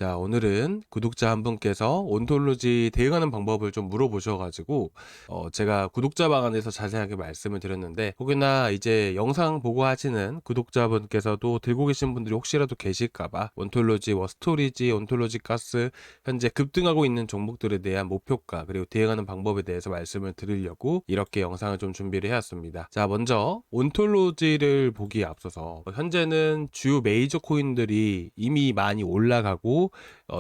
자, 오늘은 구독자 한 분께서 온톨로지 대응하는 방법을 좀 물어보셔가지고, 제가 구독자 방안에서 자세하게 말씀을 드렸는데, 혹여나 이제 영상 보고 하시는 구독자분께서도 들고 계신 분들이 혹시라도 계실까봐, 온톨로지, 스토리지, 온톨로지 가스, 현재 급등하고 있는 종목들에 대한 목표가, 그리고 대응하는 방법에 대해서 말씀을 드리려고 이렇게 영상을 좀 준비를 해왔습니다. 자, 먼저, 온톨로지를 보기에 앞서서, 현재는 주요 메이저 코인들이 이미 많이 올라가고,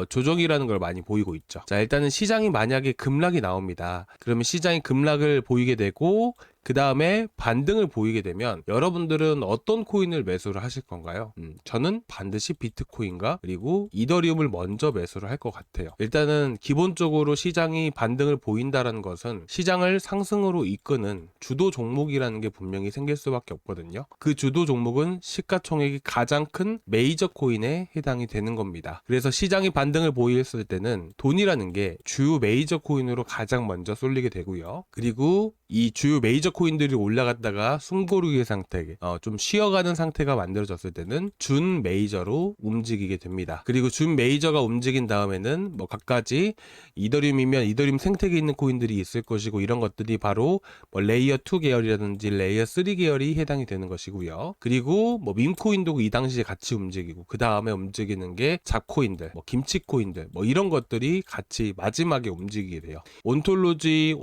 조정이라는 걸 많이 보이고 있죠. 자, 일단은 시장이 만약에 급락이 나옵니다. 그러면 시장이 급락을 보이게 되고 그 다음에 반등을 보이게 되면 여러분들은 어떤 코인을 매수를 하실 건가요? 저는 반드시 비트코인과 그리고 이더리움을 먼저 매수를 할 것 같아요. 일단은 기본적으로 시장이 반등을 보인다는 것은 시장을 상승으로 이끄는 주도 종목이라는 게 분명히 생길 수밖에 없거든요. 그 주도 종목은 시가총액이 가장 큰 메이저 코인에 해당이 되는 겁니다. 그래서 시장이 반등을 보였을 때는 돈이라는 게 주요 메이저 코인으로 가장 먼저 쏠리게 되고요. 그리고 이 주요 메이저 코인들이 올라갔다가 숨고르기 상태, 좀 쉬어가는 상태가 만들어졌을 때는 준 메이저로 움직이게 됩니다. 그리고 준 메이저가 움직인 다음에는 뭐 각가지 이더리움이면 이더리움 생태계 있는 코인들이 있을 것이고, 이런 것들이 바로 뭐 레이어 2 계열이라든지 레이어 3 계열이 해당이 되는 것이고요. 그리고 뭐 밈코인도 이 당시에 같이 움직이고, 그 다음에 움직이는 게 잡코인들, 뭐 김치코인들, 뭐 이런 것들이 같이 마지막에 움직이게 돼요. 온톨로지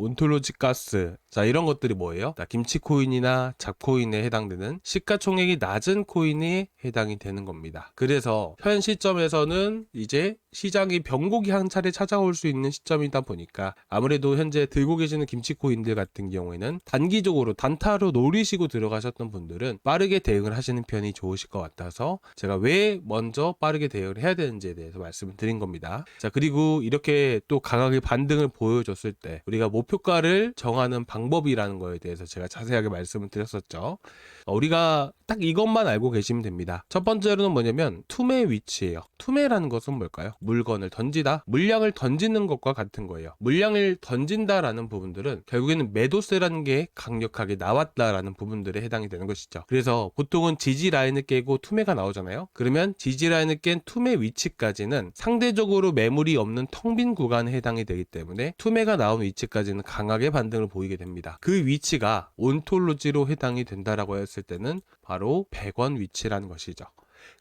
가스, 자, 이런 것들이 뭐예요? 김치코인이나 잡코인에 해당되는 시가총액이 낮은 코인에 해당이 되는 겁니다. 그래서 현 시점에서는 이제 시장이 변곡이 한 차례 찾아올 수 있는 시점이다 보니까 아무래도 현재 들고 계시는 김치코인들 같은 경우에는 단기적으로 단타로 노리시고 들어가셨던 분들은 빠르게 대응을 하시는 편이 좋으실 것 같아서 제가 왜 먼저 빠르게 대응을 해야 되는지에 대해서 말씀을 드린 겁니다. 자, 그리고 이렇게 또 강하게 반등을 보여줬을 때 우리가 목표가를 정하는 방법이라는 거에 대해서 제가 자세하게 말씀을 드렸었죠. 우리가 딱 이것만 알고 계시면 됩니다. 첫 번째로는 뭐냐면 투매 위치예요. 투매라는 것은 뭘까요? 물건을 던지다, 물량을 던지는 것과 같은 거예요. 물량을 던진다라는 부분들은 결국에는 매도세라는 게 강력하게 나왔다라는 부분들에 해당이 되는 것이죠. 그래서 보통은 지지 라인을 깨고 투매가 나오잖아요. 그러면 지지 라인을 깬 투매 위치까지는 상대적으로 매물이 없는 텅 빈 구간에 해당이 되기 때문에 투매가 나온 위치까지는 강하게 반등을 보이게 됩니다. 그 위치가 온톨로지로 해당이 된다라고 했을 때는 바로 100원 위치라는 것이죠.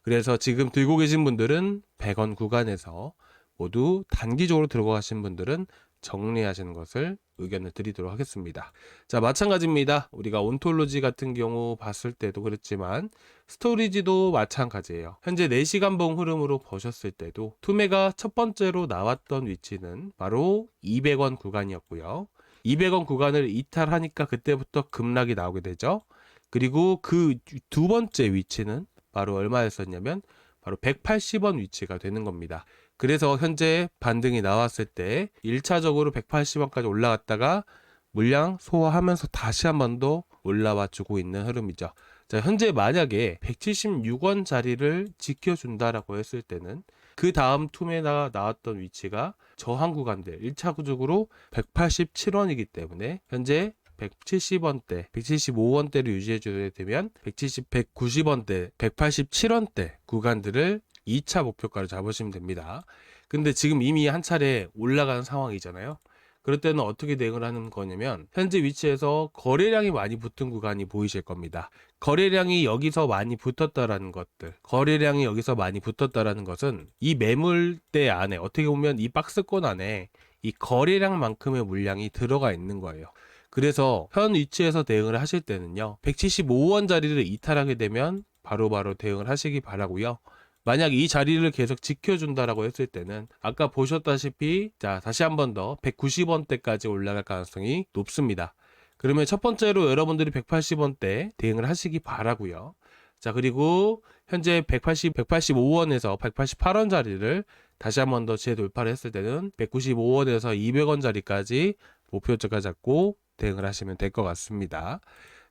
그래서 지금 들고 계신 분들은 100원 구간에서 모두 단기적으로 들어가신 분들은 정리하시는 것을 의견을 드리도록 하겠습니다. 자, 마찬가지입니다. 우리가 온톨로지 같은 경우 봤을 때도 그렇지만 스토리지도 마찬가지예요. 현재 4시간봉 흐름으로 보셨을 때도 투매가 첫 번째로 나왔던 위치는 바로 200원 구간이었고요. 200원 구간을 이탈하니까 그때부터 급락이 나오게 되죠. 그리고 그 두 번째 위치는 바로 얼마였었냐면 바로 180원 위치가 되는 겁니다. 그래서 현재 반등이 나왔을 때 1차적으로 180원까지 올라갔다가 물량 소화하면서 다시 한 번 더 올라와 주고 있는 흐름이죠. 자, 현재 만약에 176원 자리를 지켜준다라고 했을 때는 그 다음 투매가 나왔던 위치가 저항 구간들 1차 구적으로 187원이기 때문에 현재 170원대, 175원대를 유지해줘야 되면 170, 190원대, 187원대 구간들을 2차 목표가로 잡으시면 됩니다. 근데 지금 이미 한 차례 올라간 상황이잖아요. 그럴 때는 어떻게 대응을 하는 거냐면 현재 위치에서 거래량이 많이 붙은 구간이 보이실 겁니다. 거래량이 여기서 많이 붙었다라는 것들, 거래량이 여기서 많이 붙었다라는 것은 이 매물대 안에 어떻게 보면 이 박스권 안에 이 거래량만큼의 물량이 들어가 있는 거예요. 그래서 현 위치에서 대응을 하실 때는요, 175원 자리를 이탈하게 되면 바로바로 대응을 하시기 바라고요. 만약 이 자리를 계속 지켜준다라고 했을 때는 아까 보셨다시피 자, 다시 한 번 더 190원대까지 올라갈 가능성이 높습니다. 그러면 첫 번째로 여러분들이 180원대 대응을 하시기 바라고요. 자, 그리고 현재 185원에서 188원 자리를 다시 한 번 더 재돌파를 했을 때는 195원에서 200원 자리까지 목표가가 잡고 대응을 하시면 될 것 같습니다.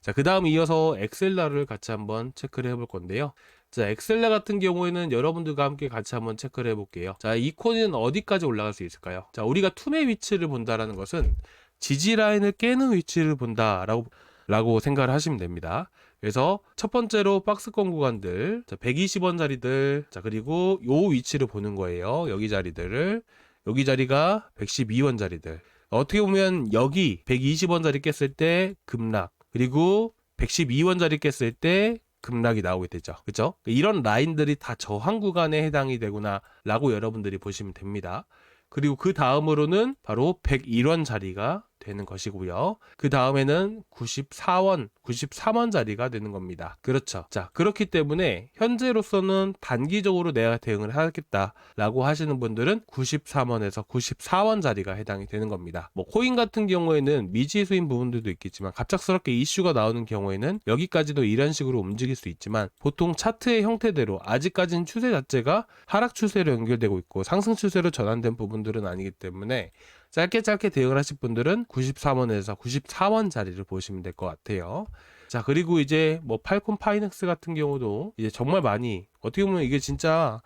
자, 그 다음 이어서 엑셀러를 같이 한번 체크를 해볼 건데요. 자, 엑셀러 같은 경우에는 여러분들과 함께 같이 한번 체크를 해볼게요. 자, 이 코인은 어디까지 올라갈 수 있을까요? 자, 우리가 투매 위치를 본다라는 것은 지지 라인을 깨는 위치를 본다라고 생각을 하시면 됩니다. 그래서 첫 번째로 박스권 구간들, 자, 120원짜리들, 자, 그리고 요 위치를 보는 거예요. 여기 자리들을. 여기 자리가 112원짜리들. 어떻게 보면 여기 120원짜리 깼을 때 급락, 그리고 112원짜리 깼을 때 급락이 나오게 되죠. 그죠? 이런 라인들이 다 저항 구간에 해당이 되구나 라고 여러분들이 보시면 됩니다. 그리고 그 다음으로는 바로 101원 자리가 되는 것이고요. 그 다음에는 94원, 93원 자리가 되는 겁니다. 그렇죠. 자, 그렇기 때문에 현재로서는 단기적으로 내가 대응을 하겠다라고 하시는 분들은 93원에서 94원 자리가 해당이 되는 겁니다. 뭐 코인 같은 경우에는 미지수인 부분들도 있겠지만 갑작스럽게 이슈가 나오는 경우에는 여기까지도 이런 식으로 움직일 수 있지만 보통 차트의 형태대로 아직까지는 추세 자체가 하락 추세로 연결되고 있고 상승 추세로 전환된 부분들은 아니기 때문에 짧게 대응을 하실 분들은 93원에서 94원 자리를 보시면 될 것 같아요. 자, 그리고 이제 뭐 팔콘 파이넥스 같은 경우도 이제 정말 많이 어떻게 보면 이게 진짜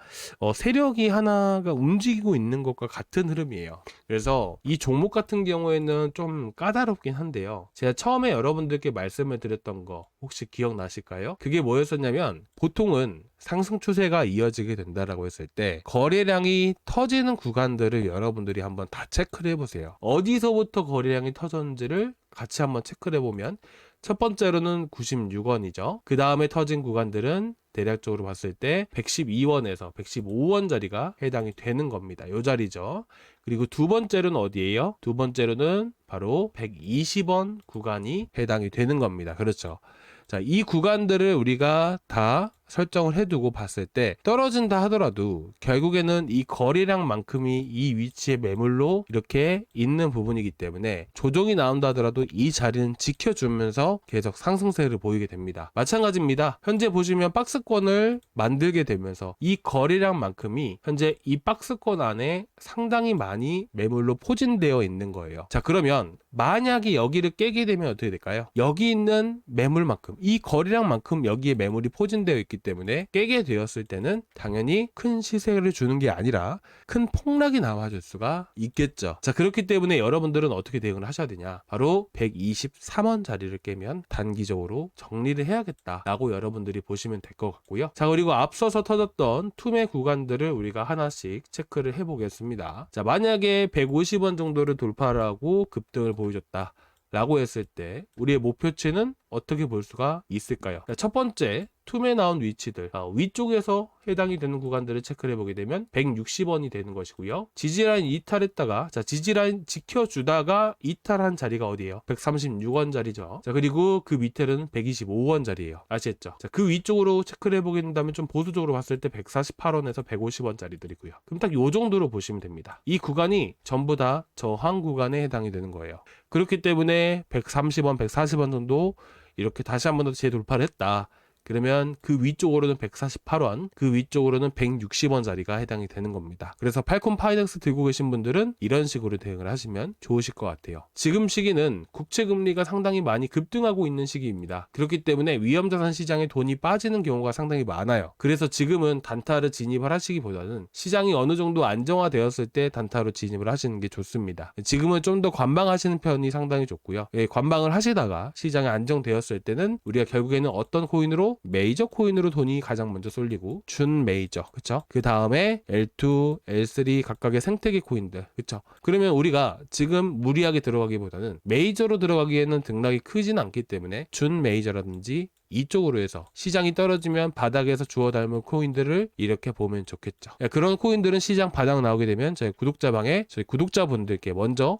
세력이 하나가 움직이고 있는 것과 같은 흐름이에요. 그래서 이 종목 같은 경우에는 좀 까다롭긴 한데요. 제가 처음에 여러분들께 말씀을 드렸던 거 혹시 기억나실까요? 그게 뭐였었냐면 보통은 상승 추세가 이어지게 된다라고 했을 때 거래량이 터지는 구간들을 여러분들이 한번 다 체크를 해보세요. 어디서부터 거래량이 터졌는지를 같이 한번 체크를 해보면 첫 번째로는 96원이죠. 그 다음에 터진 구간들은 대략적으로 봤을 때 112원에서 115원 자리가 해당이 되는 겁니다. 요 자리죠. 그리고 두 번째로는 어디예요? 두 번째로는 바로 120원 구간이 해당이 되는 겁니다. 그렇죠. 자, 이 구간들을 우리가 다 설정을 해두고 봤을 때 떨어진다 하더라도 결국에는 이 거래량만큼이 이 위치의 매물로 이렇게 있는 부분이기 때문에 조정이 나온다 하더라도 이 자리는 지켜주면서 계속 상승세를 보이게 됩니다. 마찬가지입니다. 현재 보시면 박스권을 만들게 되면서 이 거래량만큼이 현재 이 박스권 안에 상당히 많이 매물로 포진되어 있는 거예요. 자, 그러면 만약에 여기를 깨게 되면 어떻게 될까요? 여기 있는 매물만큼 이 거래량만큼 여기에 매물이 포진되어 있기 때문에 깨게 되었을 때는 당연히 큰 시세를 주는 게 아니라 큰 폭락이 나와줄 수가 있겠죠. 자, 그렇기 때문에 여러분들은 어떻게 대응을 하셔야 되냐? 바로 123원 자리를 깨면 단기적으로 정리를 해야겠다라고 여러분들이 보시면 될 것 같고요. 자, 그리고 앞서서 터졌던 투매 구간들을 우리가 하나씩 체크를 해보겠습니다. 자, 만약에 150원 정도를 돌파를 하고 급등을 보여줬다 라고 했을 때 우리의 목표치는 어떻게 볼 수가 있을까요? 첫 번째, 툼에 나온 위치들 위쪽에서 해당이 되는 구간들을 체크를 해보게 되면 160원이 되는 것이고요. 지지라인 이탈했다가 지지라인 지켜주다가 이탈한 자리가 어디예요? 136원 자리죠. 자, 그리고 그 밑에는 125원 자리예요. 아시겠죠? 자, 그 위쪽으로 체크를 해보게 된다면 좀 보수적으로 봤을 때 148원에서 150원 자리들이고요. 그럼 딱 요 정도로 보시면 됩니다. 이 구간이 전부 다 저항 구간에 해당이 되는 거예요. 그렇기 때문에 130원, 140원 정도 이렇게 다시 한 번 더 재돌파를 했다. 그러면 그 위쪽으로는 148원, 그 위쪽으로는 160원 자리가 해당이 되는 겁니다. 그래서 팔콘 파이넥스 들고 계신 분들은 이런 식으로 대응을 하시면 좋으실 것 같아요. 지금 시기는 국채 금리가 상당히 많이 급등하고 있는 시기입니다. 그렇기 때문에 위험자산 시장에 돈이 빠지는 경우가 상당히 많아요. 그래서 지금은 단타를 진입을 하시기보다는 시장이 어느 정도 안정화되었을 때 단타로 진입을 하시는 게 좋습니다. 지금은 좀 더 관방하시는 편이 상당히 좋고요. 관방을 하시다가 시장이 안정되었을 때는 우리가 결국에는 어떤 코인으로 메이저 코인으로 돈이 가장 먼저 쏠리고 준 메이저, 그쵸? 그 다음에 L2, L3 각각의 생태계 코인들, 그쵸? 그러면 우리가 지금 무리하게 들어가기보다는 메이저로 들어가기에는 등락이 크진 않기 때문에 준 메이저라든지 이쪽으로 해서 시장이 떨어지면 바닥에서 주워 닮은 코인들을 이렇게 보면 좋겠죠. 그런 코인들은 시장 바닥 나오게 되면 저희 구독자방에 저희 구독자분들께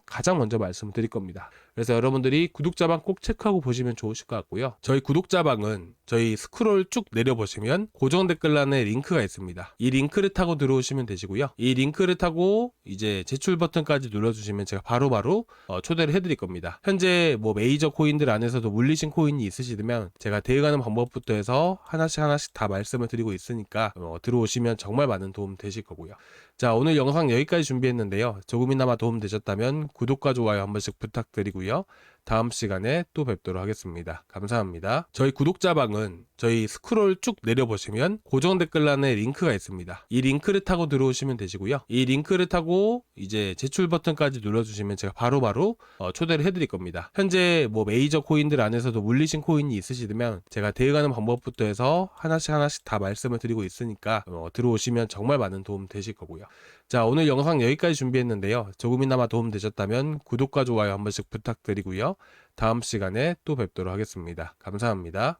가장 먼저 말씀을 드릴 겁니다. 그래서 여러분들이 구독자방 꼭 체크하고 보시면 좋으실 것 같고요. 저희 구독자방은 저희 스크롤 쭉 내려보시면 고정 댓글란에 링크가 있습니다. 이 링크를 타고 들어오시면 되시고요. 이 링크를 타고 이제 제출 버튼까지 눌러주시면 제가 바로바로 초대를 해드릴 겁니다. 현재 뭐 메이저 코인들 안에서도 물리신 코인이 있으시다면 제가 대응하는 방법부터 해서 하나씩 다 말씀을 드리고 있으니까 들어오시면 정말 많은 도움 되실 거고요. 자, 오늘 영상 여기까지 준비했는데요. 조금이나마 도움 되셨다면 구독과 좋아요 한 번씩 부탁드리고요. 다음 시간에 또 뵙도록 하겠습니다. 감사합니다. 저희 구독자방은 저희 스크롤 쭉 내려보시면 고정 댓글란에 링크가 있습니다. 이 링크를 타고 들어오시면 되시고요. 이 링크를 타고 이제 제출 버튼까지 눌러주시면 제가 바로바로 초대를 해드릴 겁니다. 현재 뭐 메이저 코인들 안에서도 물리신 코인이 있으시면 제가 대응하는 방법부터 해서 하나씩 다 말씀을 드리고 있으니까 들어오시면 정말 많은 도움 되실 거고요. 자, 오늘 영상 여기까지 준비했는데요. 조금이나마 도움 되셨다면 구독과 좋아요 한 번씩 부탁드리고요. 다음 시간에 또 뵙도록 하겠습니다. 감사합니다.